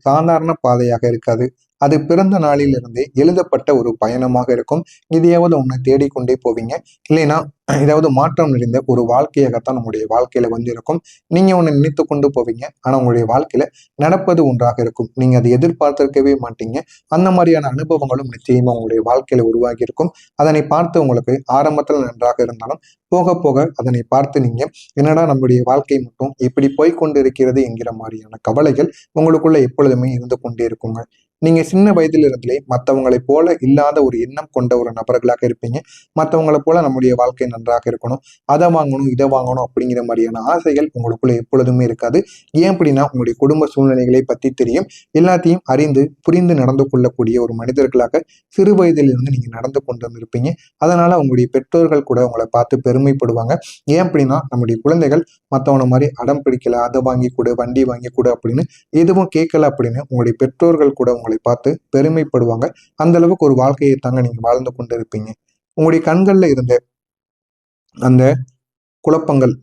சாதாரண பாதையாக இருக்காது. அது பிறந்த நாளிலிருந்தே எழுதப்பட்ட ஒரு பயணமாக இருக்கும். இதையாவது ஒண்ணு தேடிக்கொண்டே போவீங்க. இல்லைன்னா ஏதாவது மாற்றம் நிறைந்த ஒரு வாழ்க்கையாகத்தான் நம்முடைய வாழ்க்கையில வந்து இருக்கும். நீங்க ஒண்ணு நினைத்து கொண்டு போவீங்க. ஆனா உங்களுடைய வாழ்க்கையில நடப்பது ஒன்றாக இருக்கும். நீங்க அதை எதிர்பார்த்திருக்கவே மாட்டீங்க. அந்த மாதிரியான அனுபவங்களும் நிச்சயமா உங்களுடைய வாழ்க்கையில உருவாகி இருக்கும். அதனை பார்த்து உங்களுக்கு ஆரம்பத்தில் நன்றாக இருந்தாலும் போக போக அதனை பார்த்து நீங்க என்னடா நம்முடைய வாழ்க்கை மட்டும் இப்படி போய்க்கொண்டு இருக்கிறது என்கிற மாதிரியான கவலைகள் உங்களுக்குள்ள எப்பொழுதுமே இருந்து கொண்டே இருக்குங்க. நீங்க சின்ன வயதிலிருந்தே மற்றவங்களைப் போல இல்லாத ஒரு எண்ணம் கொண்ட ஒரு நபர்களாக இருப்பீங்க. மற்றவங்களை போல நம்முடைய வாழ்க்கை நன்றாக இருக்கணும், அதை வாங்கணும் இதை வாங்கணும் அப்படிங்கிற மாதிரியான ஆசைகள் உங்களுக்குள்ள எப்பொழுதுமே இருக்காது. ஏன் அப்படின்னா உங்களுடைய குடும்ப சூழ்நிலைகளை பத்தி தெரியும். எல்லாத்தையும் அறிந்து புரிந்து நடந்து கொள்ளக்கூடிய ஒரு மனிதர்களாக சிறு வயதிலிருந்து நீங்க நடந்து கொண்டு இருப்பீங்க. அதனால உங்களுடைய பெற்றோர்கள் கூட உங்களை பார்த்து பெருமைப்படுவாங்க. ஏன் அப்படின்னா நம்முடைய குழந்தைகள் மற்றவன மாதிரி அடம் பிடிக்கல, அதை வாங்கி கொடு வண்டி வாங்கி கொடு அப்படின்னு எதுவும் கேட்கல அப்படின்னு உங்களுடைய பெற்றோர்கள் கூட உங்களை பார்த்து பெருமைப்படுவாங்க. அந்த அளவுக்கு ஒரு வாழ்க்கையை தாங்க நீங்க வாழ்ந்து கொண்டு இருப்பீங்க. உங்களுடைய கண்கள்ல இருந்த அந்த குழப்பங்கள்,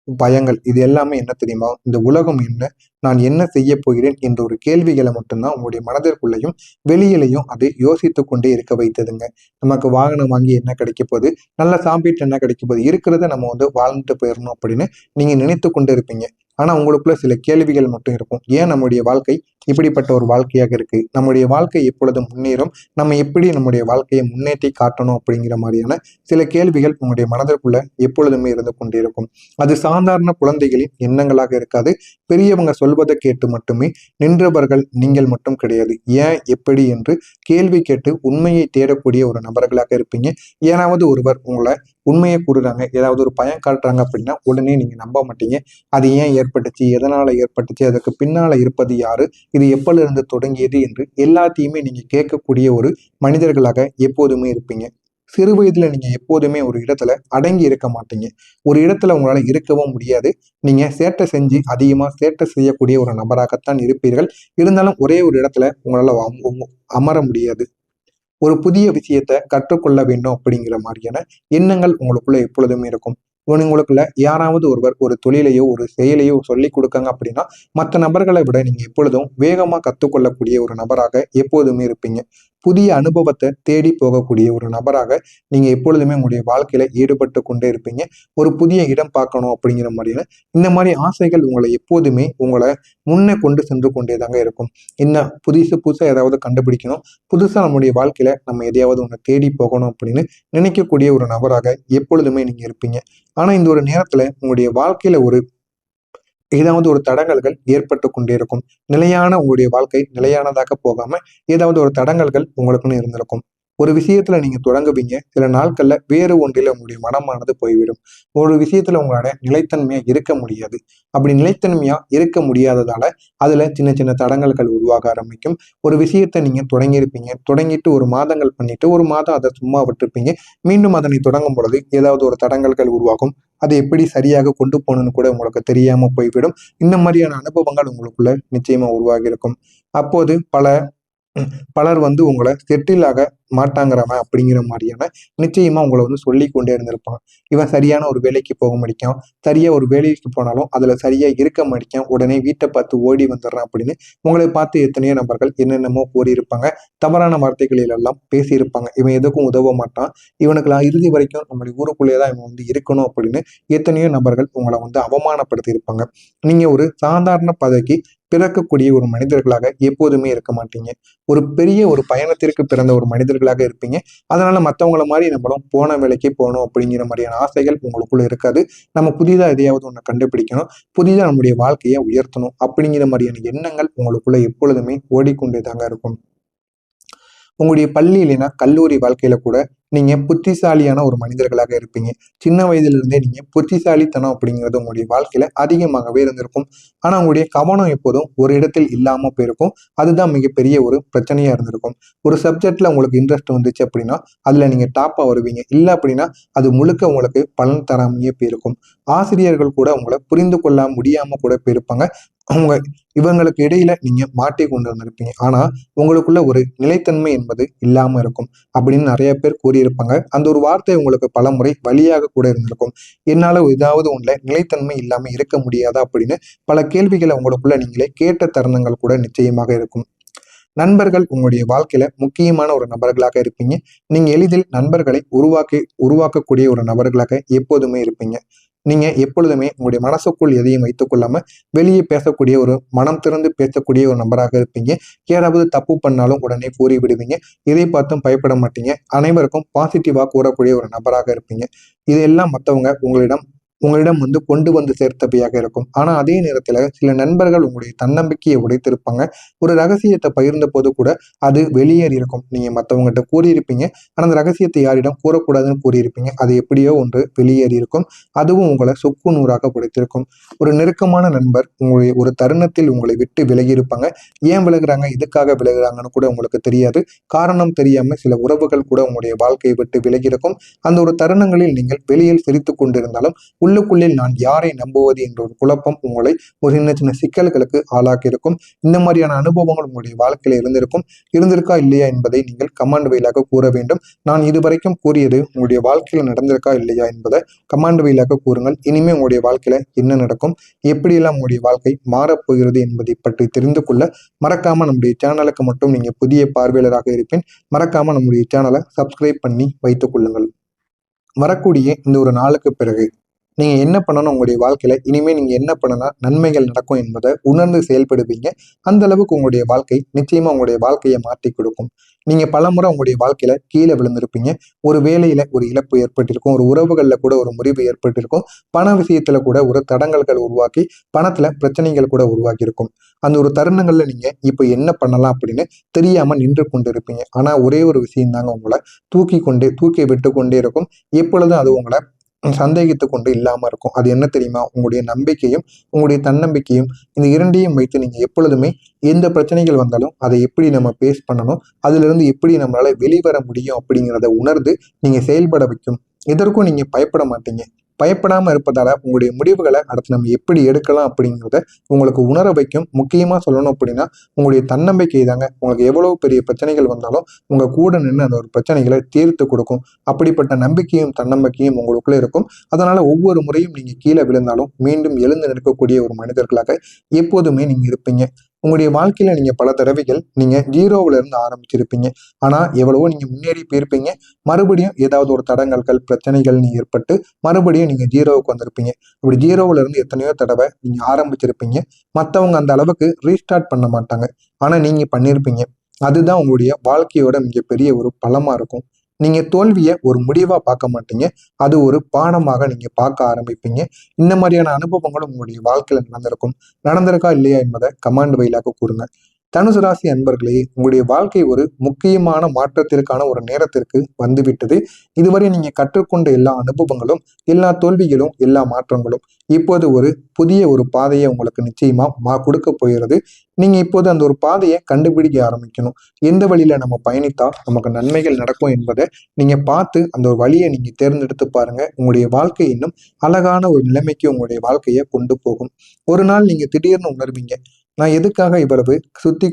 பயங்கள் இது எல்லாமே என்ன தெரியுமா? இந்த உலகம் என்ன? நான் என்ன செய்ய போகிறேன் என்ற ஒரு கேள்விகளை மட்டும்தான் உங்களுடைய மனதிற்குள்ளேயும் வெளியிலையும் அதை யோசித்து கொண்டே இருக்க வைத்ததுங்க. நமக்கு வாகனம் வாங்கி என்ன கிடைக்க போகுது, நல்லா சாப்பிட்டு என்ன கிடைக்க போகுது, இருக்கிறத நம்ம வந்து வாழ்ந்துட்டு போயிடணும் அப்படின்னு நீங்க நினைத்து கொண்டு இருப்பீங்க. ஆனா உங்களுக்குள்ள சில கேள்விகள் மட்டும் இருக்கும். ஏன் நம்முடைய வாழ்க்கை இப்படிப்பட்ட ஒரு வாழ்க்கையாக இருக்கு? நம்முடைய வாழ்க்கை எப்பொழுது முன்னேறும்? நம்ம எப்படி நம்முடைய வாழ்க்கையை முன்னேற்றி காட்டணும் அப்படிங்கிற மாதிரியான சில கேள்விகள் உங்களுடைய மனதிற்குள்ள எப்பொழுதுமே இருந்து கொண்டிருக்கும். அது சாதாரண குழந்தைகளின் எண்ணங்களாக இருக்காது. பெரியவங்க சொல்வதை கேட்டு மட்டுமே நின்றவர்கள் நீங்கள் மட்டும் கிடையாது. ஏன் எப்படி என்று கேள்வி கேட்டு உண்மையை தேடக்கூடிய ஒரு நபர்களாக இருப்பீங்க. ஏனாவது ஒருவர் உங்களை உண்மையை கூறுறாங்க, ஏதாவது ஒரு பயம் காட்டுறாங்க அப்படின்னா உடனே நீங்க நம்ப மாட்டீங்க. அது ஏன் ஏற்பட்டுச்சு, எதனால ஏற்பட்டுச்சு, அதுக்கு பின்னால இருப்பது யாரு, இது எப்பொழுது தொடங்கியது என்று எல்லாத்தையுமே நீங்க கேட்கக்கூடிய ஒரு மனிதர்களாக எப்போதுமே இருப்பீங்க. சிறு வயதுல நீங்க எப்போதுமே ஒரு இடத்துல அடங்கி இருக்க மாட்டீங்க. ஒரு இடத்துல உங்களால இருக்கவும் முடியாது. நீங்க சேட்டை செஞ்சு அதிகமா சேட்டை செய்யக்கூடிய ஒரு நபராகத்தான் இருப்பீர்கள். இருந்தாலும் ஒரே ஒரு இடத்துல உங்களால அமர முடியாது. ஒரு புதிய விஷயத்த கற்றுக்கொள்ள வேண்டும் அப்படிங்கிற மாதிரியான எண்ணங்கள் உங்களுக்குள்ள எப்பொழுதுமே இருக்கும். உங்களுக்குள்ள யாராவது ஒருவர் ஒரு தொழிலையோ ஒரு செயலையோ சொல்லி கொடுக்காங்க அப்படின்னா மற்ற நபர்களை விட நீங்க எப்பொழுதும் வேகமா கத்துக்கொள்ளக்கூடிய ஒரு நபராக எப்போதுமே இருப்பீங்க. புதிய அனுபவத்தை தேடி போகக்கூடிய ஒரு நபராக நீங்க எப்பொழுதுமே உங்களுடைய வாழ்க்கையில ஈடுபட்டு கொண்டே இருப்பீங்க. ஒரு புதிய இடம் பார்க்கணும் அப்படிங்கிற மாதிரியான இந்த மாதிரி ஆசைகள் உங்களை எப்போதுமே உங்களை முன்னே கொண்டு சென்று கொண்டே தாங்க இருக்கும். என்ன புதுசா ஏதாவது கண்டுபிடிக்கணும், புதுசா நம்முடைய வாழ்க்கையில நம்ம எதையாவது ஒன்று தேடி போகணும் அப்படின்னு நினைக்கக்கூடிய ஒரு நபராக எப்பொழுதுமே நீங்க இருப்பீங்க. ஆனா இந்த ஒரு நேரத்துல உங்களுடைய வாழ்க்கையில ஒரு ஏதாவது ஒரு தடங்கல்கள் ஏற்பட்டு கொண்டே இருக்கும். நிலையான உங்களுடைய வாழ்க்கை நிலையானதாக போகாம ஏதாவது ஒரு தடங்கல்கள் உங்களுக்குன்னு இருந்திருக்கும். ஒரு விஷயத்துல நீங்க தொடங்குவீங்க, சில நாட்கள்ல வேறு ஒன்றில உங்களுடைய மனமானது போய்விடும். ஒரு விஷயத்துல உங்களால நிலைத்தன்மையா இருக்க முடியாது. அப்படி நிலைத்தன்மையா இருக்க முடியாததால அதுல சின்ன சின்ன தடங்கல்கள் உருவாக ஆரம்பிக்கும். ஒரு விஷயத்த நீங்க தொடங்கியிருப்பீங்க, தொடங்கிட்டு ஒரு மாதங்கள் பண்ணிட்டு ஒரு மாதம் அதை சும்மா விட்டுருப்பீங்க. மீண்டும் அதனை தொடங்கும் பொழுது ஏதாவது ஒரு தடங்கல்கள் உருவாகும். அதை எப்படி சரியாக கொண்டு போகணும்னு கூட உங்களுக்கு தெரியாம போய்விடும். இந்த மாதிரியான அனுபவங்கள் உங்களுக்குள்ள நிச்சயமா உருவாகி இருக்கும். அப்போது பலர் வந்து உங்களை செட்டில் ஆக மாட்டாங்கிறவன் அப்படிங்கிற மாதிரியான நிச்சயமா உங்களை வந்து சொல்லி கொண்டே இருந்திருப்பான். இவன் சரியான ஒரு வேலைக்கு போக மாட்டான், சரியா ஒரு வேலைக்கு போனாலும் அதுல சரியா இருக்க மாட்டான், உடனே வீட்டை பார்த்து ஓடி வந்துடுறான் அப்படின்னு உங்களை பார்த்து எத்தனையோ நபர்கள் என்னென்னமோ கூறியிருப்பாங்க. தவறான வார்த்தைகளில் எல்லாம் பேசியிருப்பாங்க. இவன் எதுக்கும் உதவ மாட்டான், இவனுக்கு இறுதி வரைக்கும் நம்முடைய ஊருக்குள்ளேயேதான் இவன் வந்து இருக்கணும் அப்படின்னு எத்தனையோ நபர்கள் உங்களை வந்து அவமானப்படுத்தி இருப்பாங்க. நீங்க ஒரு சாதாரண பதவிக்கு பிறக்கக்கூடிய ஒரு மனிதர்களாக எப்போதுமே இருக்க மாட்டீங்க. ஒரு பெரிய ஒரு பயணத்திற்கு பிறந்த ஒரு மனிதர்களாக இருப்பீங்க. அதனால மற்றவங்கள மாதிரி நம்மளும் போன வேலைக்கு போகணும் அப்படிங்கிற மாதிரியான ஆசைகள் உங்களுக்குள்ள இருக்காது. நம்ம புதிதா எதையாவது ஒண்ணு கண்டுபிடிக்கணும், புதிதா நம்முடைய வாழ்க்கையை உயர்த்தணும் அப்படிங்கிற மாதிரியான எண்ணங்கள் உங்களுக்குள்ள எப்பொழுதுமே ஓடிக்கொண்டே தாங்க இருக்கும். உங்களுடைய பள்ளி இல்லைன்னா கல்லூரி வாழ்க்கையில கூட நீங்க புத்திசாலியான ஒரு மனிதர்களாக இருப்பீங்க. சின்ன வயதுல இருந்தே நீங்க புத்திசாலித்தனம் அப்படிங்கிறது உங்களுடைய வாழ்க்கையில அதிகமாகவே இருந்திருக்கும். ஆனா உங்களுடைய கவனம் எப்போதும் ஒரு இடத்தில் இல்லாம போயிருக்கும். அதுதான் மிகப்பெரிய ஒரு பிரச்சனையா இருந்திருக்கும். ஒரு சப்ஜெக்ட்ல உங்களுக்கு இன்ட்ரெஸ்ட் வந்துச்சு அப்படின்னா அதுல நீங்க டாப்பா வருவீங்க. இல்லை அப்படின்னா அது முழுக்க உங்களுக்கு பலன் தராமையே போயிருக்கும். ஆசிரியர்கள் கூட உங்களை புரிந்து கொள்ள முடியாம கூட போயிருப்பாங்க. அவங்க இவங்களுக்கு இடையில நீங்க மாட்டி கொண்டு வந்திருப்பீங்க. ஆனா உங்களுக்குள்ள ஒரு நிலைத்தன்மை என்பது இல்லாம இருக்கும் அப்படின்னு நிறைய பேர் கூறியிருப்பாங்க. அந்த ஒரு வார்த்தை உங்களுக்கு பலமுறை வலியாக கூட இருந்திருக்கும். என்னால ஏதாவது ஒண்ணுல நிலைத்தன்மை இல்லாம இருக்க முடியாதா அப்படின்னு பல கேள்விகளை உங்களுக்குள்ள நீங்களே கேட்ட தருணங்கள் கூட நிச்சயமாக இருக்கும். நண்பர்கள் உங்களுடைய வாழ்க்கையில முக்கியமான ஒரு நபர்களாக இருப்பீங்க. நீங்க எளிதில் நண்பர்களை உருவாக்கக்கூடிய ஒரு நபர்களாக எப்போதுமே இருப்பீங்க. நீங்க எப்பொழுதுமே உங்களுடைய மனசுக்குள் எதையும் வைத்துக் கொள்ளாம வெளியே பேசக்கூடிய ஒரு மனம் திறந்து பேசக்கூடிய ஒரு நபராக இருப்பீங்க. யாராவது தப்பு பண்ணாலும் உடனே கூறி விடுவீங்க. இதை பார்த்தும் பயப்பட மாட்டீங்க. அனைவருக்கும் பாசிட்டிவா கூறக்கூடிய ஒரு நபராக இருப்பீங்க. இதெல்லாம் மற்றவங்க உங்களிடம் உங்களிடம் கொண்டு வந்து சேர்த்தவையாக இருக்கும். ஆனா அதே நேரத்துல சில நண்பர்கள் உங்களுடைய தன்னம்பிக்கையை உடைத்திருப்பாங்க. ஒரு ரகசியத்தை பகிர்ந்த போது கூட அது வெளியேறி இருக்கும். நீங்க மற்றவங்ககிட்ட கூறியிருப்பீங்க. ஆனா அந்த ரகசியத்தை யாரிடம் கூறக்கூடாதுன்னு கூறியிருப்பீங்க. அது எப்படியோ ஒன்று வெளியேறி இருக்கும். அதுவும் உங்களை சுக்கு நூறாக உடைத்திருக்கும். ஒரு நெருக்கமான நண்பர் உங்களுடைய ஒரு தருணத்தில் உங்களை விட்டு விலகி இருப்பாங்க. ஏன் விலகுறாங்க, எதுக்காக விலகுறாங்கன்னு கூட உங்களுக்கு தெரியாது. காரணம் தெரியாம சில உறவுகள் கூட உங்களுடைய வாழ்க்கையை விட்டு விலகி இருக்கும். அந்த ஒரு தருணங்களில் நீங்கள் வெளியில் சிரித்துக் கொண்டிருந்தாலும் உள்ளுக்குள்ளே நான் யாரை நம்புவது என்ற ஒரு குழப்பம் உங்களை ஒரு சின்ன சின்ன சிக்கல்களுக்கு ஆளாக்கி இருக்கும். இந்த மாதிரியான அனுபவங்கள் உங்களுடைய வாழ்க்கையில இருந்திருக்கா இல்லையா என்பதை நீங்கள் கமெண்ட் வாயிலாக கூற வேண்டும். நான் இதுவரைக்கும் கூறியது உங்களுடைய வாழ்க்கையில நடந்திருக்கா இல்லையா என்பதை கமெண்ட் வாயிலாக கூறுங்கள். இனிமே உங்களுடைய வாழ்க்கையில என்ன நடக்கும், எப்படியெல்லாம் உங்களுடைய வாழ்க்கை மாறப்போகிறது என்பதை பற்றி தெரிந்து கொள்ள மறக்காம நம்முடைய சேனலுக்கு மட்டும் நீங்க புதிய பார்வையாளராக இருப்பேன். மறக்காம நம்முடைய சேனலை சப்ஸ்கிரைப் பண்ணி வைத்துக் கொள்ளுங்கள். வரக்கூடிய இந்த ஒரு நாளுக்கு பிறகு நீங்க என்ன பண்ணணும், உங்களுடைய வாழ்க்கையில இனிமே நீங்க என்ன பண்ணனா நன்மைகள் நடக்கும் என்பதை உணர்ந்து செயல்படுவீங்க. அந்த அளவுக்கு உங்களுடைய வாழ்க்கை நிச்சயமா உங்களுடைய வாழ்க்கையை மாற்றி கொடுக்கும். நீங்க பலமுறை உங்களுடைய வாழ்க்கையில கீழே விழுந்திருப்பீங்க. ஒரு வேலையில ஒரு இழப்பு ஏற்பட்டிருக்கும், ஒரு உறவுகள்ல கூட ஒரு முறிவு ஏற்பட்டிருக்கும், பண விஷயத்துல கூட ஒரு தடங்கல்கள் உருவாக்கி பணத்துல பிரச்சனைகள் கூட உருவாக்கி இருக்கும். அந்த ஒரு தருணங்கள்ல நீங்க இப்ப என்ன பண்ணலாம் அப்படின்னு தெரியாம நின்று கொண்டு இருப்பீங்க. ஆனா ஒரே ஒரு விஷயம் தாங்க உங்களை தூக்கி விட்டு கொண்டே இருக்கும். எப்பொழுதும் அது உங்களை சந்தேகித்து கொண்டு இல்லாம இருக்கும். அது என்ன தெரியுமா? உங்களுடைய நம்பிக்கையும் உங்களுடைய தன்னம்பிக்கையும். இந்த இரண்டையும் வைத்து நீங்க எப்பொழுதுமே எந்த பிரச்சனைகள் வந்தாலும் அதை எப்படி நம்ம பேஸ் பண்ணணும், அதுல இருந்து எப்படி நம்மளால வெளிவர முடியும் அப்படிங்கிறத உணர்ந்து நீங்க செயல்பட வைக்கும். எதற்கும் நீங்க பயப்பட மாட்டீங்க. பயப்படாம இருப்பதால உங்களுடைய முடிவுகளை அடுத்து நம்ம எப்படி எடுக்கலாம் அப்படிங்கிறத உங்களுக்கு உணர வைக்கும். முக்கியமா சொல்லணும் அப்படின்னா உங்களுடைய தன்னம்பிக்கை தாங்க உங்களுக்கு எவ்வளவு பெரிய பிரச்சனைகள் வந்தாலும் உங்க கூட நின்று அந்த ஒரு பிரச்சனைகளை தீர்த்து கொடுக்கும். அப்படிப்பட்ட நம்பிக்கையும் தன்னம்பிக்கையும் உங்களுக்குள்ள இருக்கும். அதனால ஒவ்வொரு முறையும் நீங்க கீழே விழுந்தாலும் மீண்டும் எழுந்து நிற்கக்கூடிய ஒரு மனிதர்களாக எப்போதுமே நீங்க இருப்பீங்க. உங்களுடைய வாழ்க்கையில நீங்க பல தடவைகள் நீங்க ஜீரோவில இருந்து ஆரம்பிச்சிருப்பீங்க. ஆனா எவ்வளவோ நீங்க முன்னேறி போயிருப்பீங்க. மறுபடியும் ஏதாவது ஒரு தடங்கல்கள் பிரச்சனைகள் ஏற்பட்டு மறுபடியும் நீங்க ஜீரோவுக்கு வந்திருப்பீங்க. அப்படி ஜீரோவில இருந்து எத்தனையோ தடவை நீங்க ஆரம்பிச்சிருப்பீங்க. மற்றவங்க அந்த அளவுக்கு ரீஸ்டார்ட் பண்ண மாட்டாங்க. ஆனா நீங்க பண்ணிருப்பீங்க. அதுதான் உங்களுடைய வாழ்க்கையோட மிகப்பெரிய ஒரு பலமா இருக்கும். நீங்க தோல்விய ஒரு முடிவா பார்க்க மாட்டீங்க. அது ஒரு பாடமாக நீங்க பார்க்க ஆரம்பிப்பீங்க. இந்த மாதிரியான அனுபவங்களும் உங்களுடைய வாழ்க்கையில நடந்திருக்கா இல்லையா என்பதை கமெண்ட் வாயிலாக கூறுங்க. தனுசு ராசி அன்பர்களே, உங்களுடைய வாழ்க்கை ஒரு முக்கியமான மாற்றத்திற்கான ஒரு நேரத்திற்கு வந்துவிட்டது. இதுவரை நீங்க கற்றுக்கொண்ட எல்லா அனுபவங்களும், எல்லா தோல்விகளும், எல்லா மாற்றங்களும் இப்போது ஒரு புதிய ஒரு பாதையை உங்களுக்கு நிச்சயமா கொடுக்க போகிறது. நீங்க இப்போது அந்த ஒரு பாதையை கண்டுபிடிக்க ஆரம்பிக்கணும். எந்த வழியில நம்ம பயணித்தா நமக்கு நன்மைகள் நடக்கும் என்பதை நீங்க பார்த்து அந்த ஒரு வழியை நீங்க தேர்ந்தெடுத்து பாருங்க. உங்களுடைய வாழ்க்கை இன்னும் அழகான ஒரு நிலைமைக்கு உங்களுடைய வாழ்க்கையை கொண்டு போகும். ஒரு நாள் நீங்க திடீர்னு உணர்வீங்க, நான் எதுக்காக இவ்வளவு சுத்தி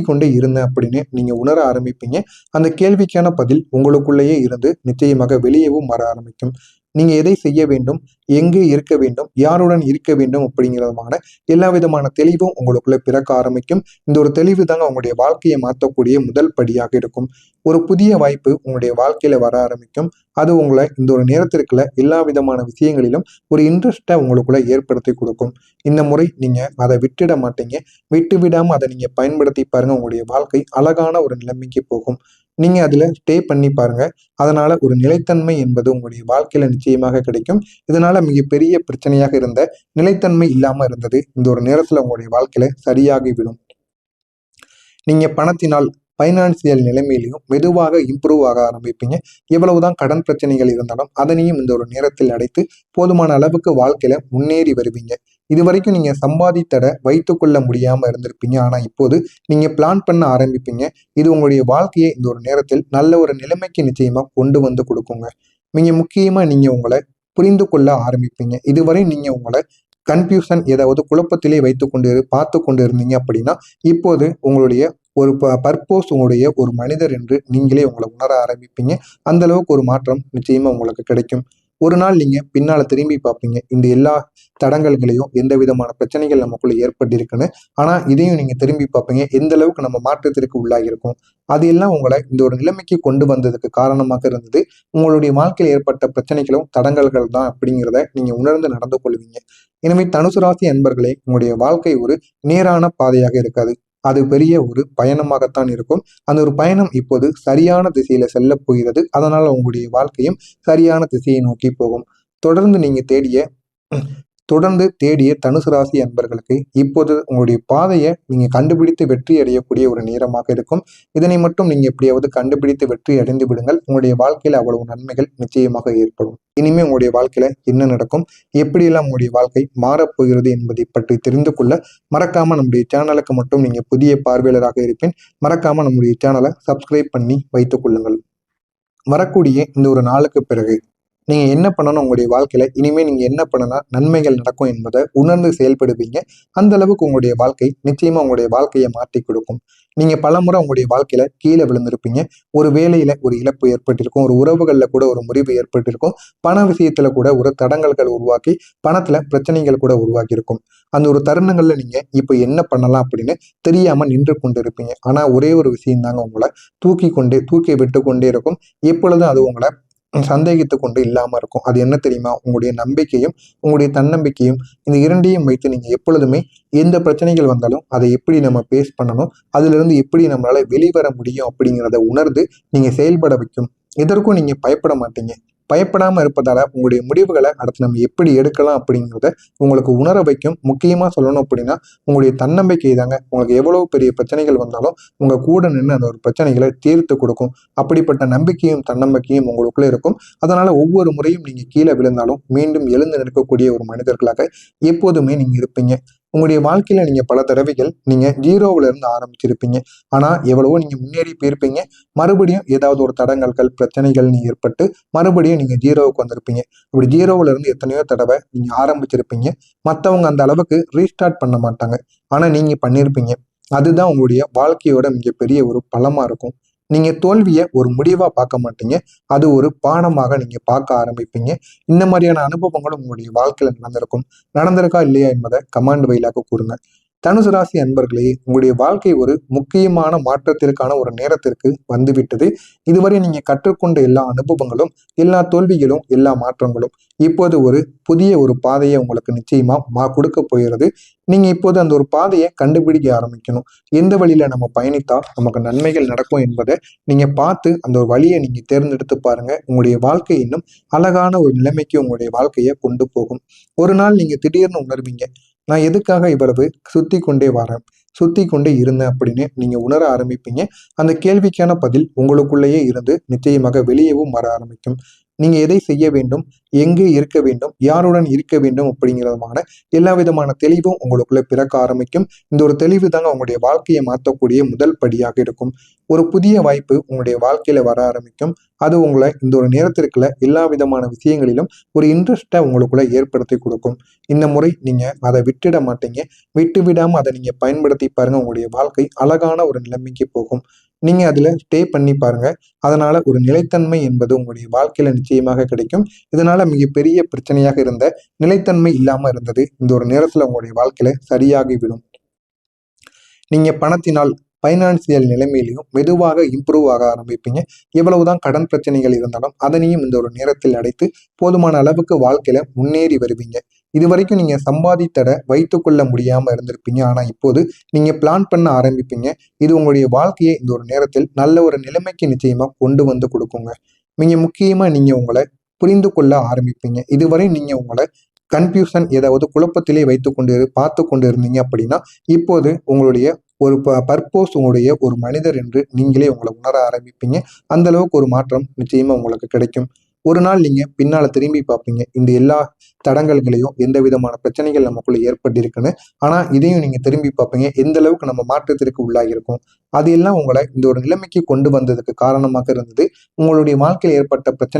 கொண்டே இருந்தேன் அப்படின்னு நீங்க உணர ஆரம்பிப்பீங்க. அந்த கேள்விக்கான பதில் உங்களுக்குள்ளேயே இருந்து நிச்சயமாக வெளியவும் வர ஆரம்பிக்கும். நீங்க எதை செய்ய வேண்டும், எங்கே இருக்க வேண்டும், யாருடன் இருக்க வேண்டும் அப்படிங்கிறதுமான எல்லா விதமான தெளிவும் உங்களுக்குள்ள பிறக்க ஆரம்பிக்கும். இந்த ஒரு தெளிவு தாங்க உங்களுடைய வாழ்க்கையை மாற்றக்கூடிய முதல் படியாக இருக்கும். ஒரு புதிய வாய்ப்பு உங்களுடைய வாழ்க்கையில வர ஆரம்பிக்கும். அது உங்களை இந்த ஒரு நேரத்திற்குள்ள எல்லா விதமான விஷயங்களிலும் ஒரு இன்ட்ரெஸ்டை உங்களுக்குள்ள ஏற்படுத்தி கொடுக்கும். இந்த முறை நீங்க அதை விட்டுட மாட்டீங்க. விட்டு விடாம அதை நீங்க பயன்படுத்தி பாருங்க. உங்களுடைய வாழ்க்கை அழகான ஒரு நிலைமைக்கு போகும். நீங்க அதுல ஸ்டே பண்ணி பாருங்க. அதனால ஒரு நிலைத்தன்மை என்பது உங்களுடைய வாழ்க்கையில நிச்சயமாக கிடைக்கும். இதனால மிகப்பெரிய பிரச்சனையாக இருந்த நிலைத்தன்மை இல்லாம இருந்தது இந்த ஒரு நேரத்துல உங்களுடைய வாழ்க்கையில சரியாகிவிடும். நீங்க பணத்தினால் பைனான்சியல் நிலைமையிலையும் மெதுவாக இம்ப்ரூவ் ஆக ஆரம்பிப்பீங்க. எவ்வளவுதான் கடன் பிரச்சனைகள் இருந்தாலும் அதனையும் இந்த ஒரு நேரத்தில் அடைத்து போதுமான அளவுக்கு வாழ்க்கையில முன்னேறி வருவீங்க. இதுவரைக்கும் நீங்க சம்பாதித்தட வைத்துக் கொள்ள முடியாம இருந்திருப்பீங்க. ஆனா இப்போது நீங்க பிளான் பண்ண ஆரம்பிப்பீங்க. இது உங்களுடைய வாழ்க்கையை இந்த ஒரு நேரத்தில் நல்ல ஒரு நிலைமைக்கு நிச்சயமா கொண்டு வந்து கொடுக்குங்க. நீங்க முக்கியமா நீங்க உங்களை புரிந்து கொள்ள ஆரம்பிப்பீங்க. இதுவரை நீங்க உங்களை கன்ஃபியூஷன் ஏதாவது குழப்பத்திலே பார்த்து கொண்டு இருந்தீங்க அப்படின்னா இப்போது உங்களுடைய ஒரு பர்போஸ் உங்களுடைய ஒரு மனிதர் என்று நீங்களே உங்களை உணர ஆரம்பிப்பீங்க. அந்த அளவுக்கு ஒரு மாற்றம் நிச்சயமா உங்களுக்கு கிடைக்கும். ஒரு நாள் நீங்க பின்னால திரும்பி பார்ப்பீங்க. இந்த எல்லா தடங்கல்களையும் எந்த விதமான பிரச்சனைகள் நமக்குள்ள ஏற்பட்டிருக்குன்னு. ஆனா இதையும் நீங்க திரும்பி பார்ப்பீங்க. எந்த அளவுக்கு நம்ம மாற்றத்திற்கு உள்ளாகியிருக்கோம். அது எல்லாம் உங்களை இந்த ஒரு நிலைமைக்கு கொண்டு வந்ததுக்கு காரணமாக இருந்தது. உங்களுடைய வாழ்க்கையில் ஏற்பட்ட பிரச்சனைகளும் தடங்கல்கள் தான் அப்படிங்கிறத நீங்க உணர்ந்து நடந்து கொள்வீங்க. எனவே தனுசு ராசி அன்பர்களே, உங்களுடைய வாழ்க்கை ஒரு நேரான பாதையாக இருக்காது. அது பெரிய ஒரு பயணமாகத்தான் இருக்கும். அந்த ஒரு பயணம் இப்போது சரியான திசையில செல்ல போகிறது. அதனால உங்களுடைய வாழ்க்கையும் சரியான திசையை நோக்கி போகும். தொடர்ந்து நீங்க தொடர்ந்து தேடிய தனுசு ராசி அன்பர்களுக்கு இப்போது உங்களுடைய பாதையை நீங்க கண்டுபிடித்து வெற்றி அடையக்கூடிய ஒரு நேரமாக இருக்கும். இதனை மட்டும் நீங்க எப்படியாவது கண்டுபிடித்து வெற்றி அடைந்து விடுங்கள். உங்களுடைய வாழ்க்கையில அவ்வளவு நன்மைகள் நிச்சயமாக ஏற்படும். இனிமே உங்களுடைய வாழ்க்கையில என்ன நடக்கும், எப்படியெல்லாம் உங்களுடைய வாழ்க்கை மாறப்போகிறது என்பதை பற்றி தெரிந்து கொள்ள மறக்காம நம்முடைய சேனலுக்கு மட்டும் நீங்க புதிய பார்வையாளராக இருப்பேன். மறக்காம நம்முடைய சேனலை சப்ஸ்கிரைப் பண்ணி வைத்துக் கொள்ளுங்கள். வரக்கூடிய இந்த ஒரு நாளுக்கு பிறகு நீங்க என்ன பண்ணணும், உங்களுடைய வாழ்க்கையில இனிமே நீங்க என்ன பண்ணனா நன்மைகள் நடக்கும் என்பதை உணர்ந்து செயல்படுவீங்க. அந்த அளவுக்கு உங்களுடைய வாழ்க்கை நிச்சயமா உங்களுடைய வாழ்க்கையை மாற்றி கொடுக்கும். நீங்க பலமுறை உங்களுடைய வாழ்க்கையில கீழே விழுந்திருப்பீங்க. ஒரு வேலையில ஒரு இழப்பு ஏற்பட்டிருக்கும், ஒரு உறவுகள்ல கூட ஒரு முறிவு ஏற்பட்டிருக்கும், பண விஷயத்துல கூட ஒரு தடங்கல்கள் உருவாக்கி பணத்துல பிரச்சனைகள் கூட உருவாக்கி இருக்கும். அந்த ஒரு தருணங்கள்ல நீங்க இப்ப என்ன பண்ணலாம் அப்படின்னு தெரியாம நின்று கொண்டு இருப்பீங்க. ஆனா ஒரே ஒரு விஷயம் தாங்க உங்களை தூக்கி விட்டு கொண்டே இருக்கும். எப்பொழுதும் அது உங்களை சந்தேகித்து கொண்டு இல்லாம இருக்கும். அது என்ன தெரியுமா? உங்களுடைய நம்பிக்கையும் உங்களுடைய தன்னம்பிக்கையும், இந்த இரண்டையும் வைத்து நீங்க எப்பொழுதுமே எந்த பிரச்சனைகள் வந்தாலும் அதை எப்படி நம்ம பேஸ் பண்ணணும், அதுல இருந்து எப்படி நம்மளால வெளிவர முடியும் அப்படிங்கிறத உணர்ந்து நீங்க செயல்பட வைக்கும். இதற்கும் நீங்க பயப்பட மாட்டீங்க. பயப்படாம இருப்பதால உங்களுடைய முடிவுகளை அடுத்து நம்ம எப்படி எடுக்கலாம் அப்படிங்கிறத உங்களுக்கு உணர வைக்கும். முக்கியமா சொல்லணும் அப்படின்னா உங்களுடைய தன்னம்பிக்கை தாங்க உங்களுக்கு எவ்வளவு பெரிய பிரச்சனைகள் வந்தாலும் உங்க கூட நின்று அந்த ஒரு பிரச்சனைகளை தீர்த்து கொடுக்கும். அப்படிப்பட்ட நம்பிக்கையும் தன்னம்பிக்கையும் உங்களுக்குள்ள இருக்கும். அதனால ஒவ்வொரு முறையும் நீங்க கீழே விழுந்தாலும் மீண்டும் எழுந்து நிற்கக்கூடிய ஒரு மனிதர்களாக எப்போதுமே நீங்க இருப்பீங்க. உங்களுடைய வாழ்க்கையில நீங்க பல தடவைகள் நீங்க ஜீரோவில இருந்து ஆரம்பிச்சிருப்பீங்க. ஆனா எவ்வளவோ நீங்க முன்னேறி போயிருப்பீங்க. மறுபடியும் ஏதாவது ஒரு தடங்கல்கள் பிரச்சனைகள் ஏற்பட்டு மறுபடியும் நீங்க ஜீரோவுக்கு வந்திருப்பீங்க. இப்படி ஜீரோவில இருந்து எத்தனையோ தடவை நீங்க ஆரம்பிச்சிருப்பீங்க. மற்றவங்க அந்த அளவுக்கு ரீஸ்டார்ட் பண்ண மாட்டாங்க. ஆனா நீங்க பண்ணியிருப்பீங்க. அதுதான் உங்களுடைய வாழ்க்கையோட மிகப்பெரிய ஒரு பலமா இருக்கும். நீங்க தோல்வியை ஒரு முடிவா பார்க்க மாட்டீங்க. அது ஒரு பாடமாக நீங்க பார்க்க ஆரம்பிப்பீங்க. இந்த மாதிரியான அனுபவங்களும் உங்களுடைய வாழ்க்கையில நடந்திருக்கா இல்லையா என்பதை கமெண்ட் வாயிலாக கூறுங்க. தனுசு ராசி அன்பர்களே, உங்களுடைய வாழ்க்கை ஒரு முக்கியமான மாற்றத்திற்கான ஒரு நேரத்திற்கு வந்துவிட்டது. இதுவரை நீங்க கற்றுக்கொண்ட எல்லா அனுபவங்களும், எல்லா தோல்விகளும், எல்லா மாற்றங்களும் இப்போது ஒரு புதிய ஒரு பாதையை உங்களுக்கு நிச்சயமா கொடுக்க போகிறது. நீங்க இப்போது அந்த ஒரு பாதையை கண்டுபிடிக்க ஆரம்பிக்கணும். எந்த வழியில நம்ம பயணித்தா நமக்கு நன்மைகள் நடக்கும் என்பதை நீங்க பார்த்து அந்த ஒரு வழியை நீங்க தேர்ந்தெடுத்து பாருங்க. உங்களுடைய வாழ்க்கை இன்னும் அழகான ஒரு நிலைமைக்கு உங்களுடைய வாழ்க்கையை கொண்டு போகும். ஒரு நாள் நீங்க திடீர்னு உணர்வீங்க, நான் எதுக்காக இவ்வளவு சுத்தி கொண்டே இருந்தேன் அப்படின்னு நீங்க உணர ஆரம்பிப்பீங்க. அந்த கேள்விக்கான பதில் உங்களுக்குள்ளேயே இருந்து நிச்சயமாக வெளியவும் வர ஆரம்பிக்கும். நீங்க எதை செய்ய வேண்டும், எங்கே இருக்க வேண்டும், யாருடன் இருக்க வேண்டும் அப்படிங்கிறதுமான எல்லா விதமான தெளிவும் உங்களுக்குள்ள பிறக்க ஆரம்பிக்கும். இந்த ஒரு தெளிவு தாங்க உங்களுடைய வாழ்க்கையை மாற்றக்கூடிய முதல் படியாக இருக்கும். ஒரு புதிய வாய்ப்பு உங்களுடைய வாழ்க்கையில வர ஆரம்பிக்கும். அது உங்களை இந்த ஒரு நேரத்திற்குள்ள எல்லா விதமான விஷயங்களிலும் ஒரு இன்ட்ரெஸ்டை உங்களுக்குள்ள ஏற்படுத்தி கொடுக்கும். இந்த முறை நீங்க அதை விட்டுட மாட்டீங்க. விட்டு விடாம அதை நீங்க பயன்படுத்தி பாருங்க. உங்களுடைய வாழ்க்கை அழகான ஒரு நிலைமைக்கு போகும். நீங்க அதுல ஸ்டே பண்ணி பாருங்க. அதனால ஒரு நிலைத்தன்மை என்பது உங்களுடைய வாழ்க்கையில நிச்சயமாக கிடைக்கும். இதனால மிகப்பெரிய பிரச்சனையாக இருந்த நிலைத்தன்மை இல்லாம இருந்தது இந்த ஒரு நேரத்துல உங்களுடைய வாழ்க்கையில சரியாகிவிடும். நீங்க பணத்தினால் பைனான்சியல் நிலைமையிலையும் மெதுவாக இம்ப்ரூவ் ஆக ஆரம்பிப்பீங்க. எவ்வளவுதான் கடன் பிரச்சனைகள் இருந்தாலும் அதனையும் இந்த ஒரு நேரத்தில் அடைத்து போதுமான அளவுக்கு வாழ்க்கையில முன்னேறி வருவீங்க. இது வரைக்கும் நீங்க சம்பாதித்தட வைத்துக்கொள்ள முடியாம இருந்திருப்பீங்க. ஆனா இப்போது நீங்க பிளான் பண்ண ஆரம்பிப்பீங்க. இது உங்களுடைய வாழ்க்கையை இந்த ஒரு நேரத்தில் நல்ல ஒரு நிலைமைக்கு நிச்சயமா கொண்டு வந்து கொடுக்குங்க. மிக முக்கியமா நீங்க உங்களை புரிந்து கொள்ள ஆரம்பிப்பீங்க. இதுவரை நீங்க உங்களை கன்ஃபியூஷன் ஏதாவது குழப்பத்திலே பார்த்து கொண்டு இருந்தீங்க அப்படின்னா இப்போது உங்களுடைய ஒரு பர்போஸ் உங்களுடைய ஒரு மனிதர் என்று நீங்களே உங்களை உணர ஆரம்பிப்பீங்க. அந்த அளவுக்கு ஒரு மாற்றம் நிச்சயமா உங்களுக்கு கிடைக்கும். ஒரு நாள் நீங்க பின்னால திரும்பி பார்ப்பீங்க. இந்த எல்லா தடங்கல்களையும் எந்த விதமான பிரச்சனைகள் நமக்குள்ள ஏற்பட்டிருக்குன்னு. ஆனா இதையும் நீங்க திரும்பி பார்ப்பீங்க. எந்த அளவுக்கு நம்ம மாற்றத்திற்கு உள்ளாகியிருக்கும். அது எல்லாம் உங்களை இந்த ஒரு நிலைமைக்கு கொண்டு வந்ததுக்கு காரணமாக இருந்தது. உங்களுடைய வாழ்க்கையில் ஏற்பட்ட பிரச்சனை